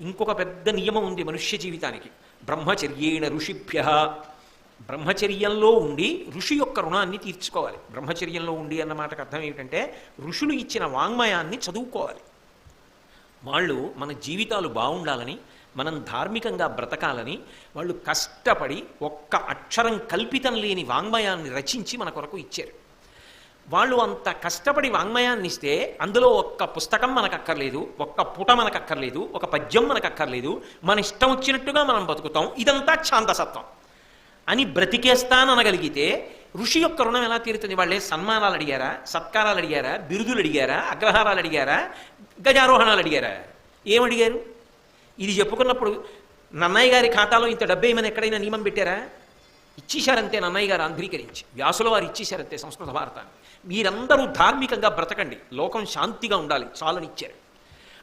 ఇంకొక పెద్ద నియమం ఉంది మనుష్య జీవితానికి. బ్రహ్మచర్యేణ ఋషిభ్య, బ్రహ్మచర్యంలో ఉండి ఋషి యొక్క రుణాన్ని తీర్చుకోవాలి. బ్రహ్మచర్యంలో ఉండి అన్న మాటకు అర్థం ఏమిటంటే ఋషులు ఇచ్చిన వాంగ్మయాన్ని చదువుకోవాలి. వాళ్ళు మన జీవితాలు బాగుండాలని, మనం ధార్మికంగా బ్రతకాలని వాళ్ళు కష్టపడి ఒక్క అక్షరం కల్పితం లేని వాంగ్మయాన్ని రచించి మన కొరకు ఇచ్చారు. వాళ్ళు అంత కష్టపడి వాంగ్మయాన్ని ఇస్తే అందులో ఒక్క పుస్తకం మనకు అక్కర్లేదు, ఒక్క పుట మనకు అక్కర్లేదు, ఒక పద్యం మనకు అక్కర్లేదు, మన ఇష్టం వచ్చినట్టుగా మనం బతుకుతాం, ఇదంతా ఛాందసత్వం అని బ్రతికేస్తాననగలిగితే ఋషి యొక్క రుణం ఎలా తీరుతుంది? వాళ్ళే సన్మానాలు అడిగారా, సత్కారాలు అడిగారా, బిరుదులు అడిగారా, అగ్రహారాలు అడిగారా, గజారోహణాలు అడిగారా? ఏమడిగారు? ఇది చెప్పుకున్నప్పుడు నన్నయ్య గారి ఖాతాలో ఇంత డబ్బేమని ఎక్కడైనా నియమం పెట్టారా? ఇచ్చేశారంతే నన్నయ్య గారు ఆంధ్రీకరించి, వ్యాసుల వారు ఇచ్చేశారంతే సంస్కృత భారతాన్ని. మీరందరూ ధార్మికంగా బ్రతకండి, లోకం శాంతిగా ఉండాలి, చాలని ఇచ్చారు.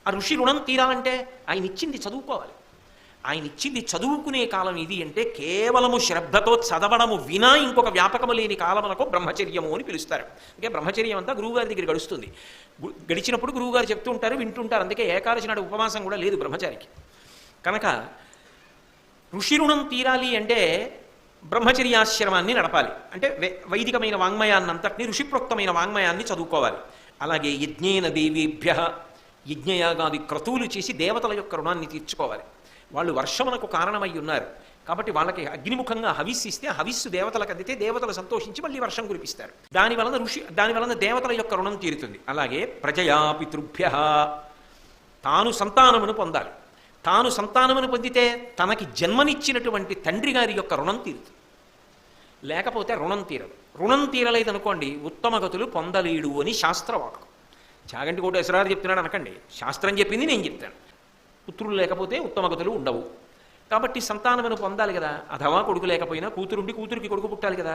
ఆ ఋషి రుణం తీరాలంటే ఆయన ఇచ్చింది చదువుకోవాలి. ఆయన ఇచ్చింది చదువుకునే కాలం ఇది అంటే కేవలము శ్రద్ధతో చదవడము వినా ఇంకొక వ్యాపకము లేని కాలమునకు బ్రహ్మచర్యము అని పిలుస్తారు. అంటే బ్రహ్మచర్యం అంతా గురువుగారి దగ్గర గడుస్తుంది. గడిచినప్పుడు గురువుగారు చెప్తూ ఉంటారు, వింటుంటారు. అందుకే ఏకాదశి నాడు ఉపవాసం కూడా లేదు బ్రహ్మచారికి. కనుక ఋషి రుణం తీరాలి అంటే బ్రహ్మచర్యాశ్రమాన్ని నడపాలి. అంటే వైదికమైన వాంగ్మయాన్నంతటినీ, ఋషిప్రోక్తమైన వాంగ్మయాన్ని చదువుకోవాలి. అలాగే యజ్ఞేన దేవీభ్య, యజ్ఞయాగాది క్రతువులు చేసి దేవతల యొక్క రుణాన్ని తీర్చుకోవాలి. వాళ్ళు వర్షమునకు కారణమై ఉన్నారు కాబట్టి వాళ్ళకి అగ్నిముఖంగా హవిస్సు ఇస్తే హవిస్సు దేవతలకు అందితే దేవతలు సంతోషించి మళ్ళీ వర్షం కురిపిస్తారు. దానివలన దేవతల యొక్క రుణం తీరుతుంది. అలాగే ప్రజయా పితృభ్య, తాను సంతానమును పొందాలి. తాను సంతానమును పొందితే తనకి జన్మనిచ్చినటువంటి తండ్రి గారి యొక్క రుణం తీరుతుంది. లేకపోతే రుణం తీరదు. రుణం తీరలేదనుకోండి ఉత్తమ గతులు పొందలేడు అని శాస్త్రవాక్కు. చాగంటి కోట ఎసరారు చెప్తున్నాడు అనకండి, శాస్త్రం చెప్పింది నేను చెప్తాను. పుత్రులు లేకపోతే ఉత్తమ గతులు ఉండవు. కాబట్టి సంతానమును పొందాలి కదా. అథవా కొడుకు లేకపోయినా కూతురుండి కూతురికి కొడుకు పుట్టాలి కదా.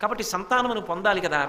కాబట్టి సంతానమును పొందాలి కదా.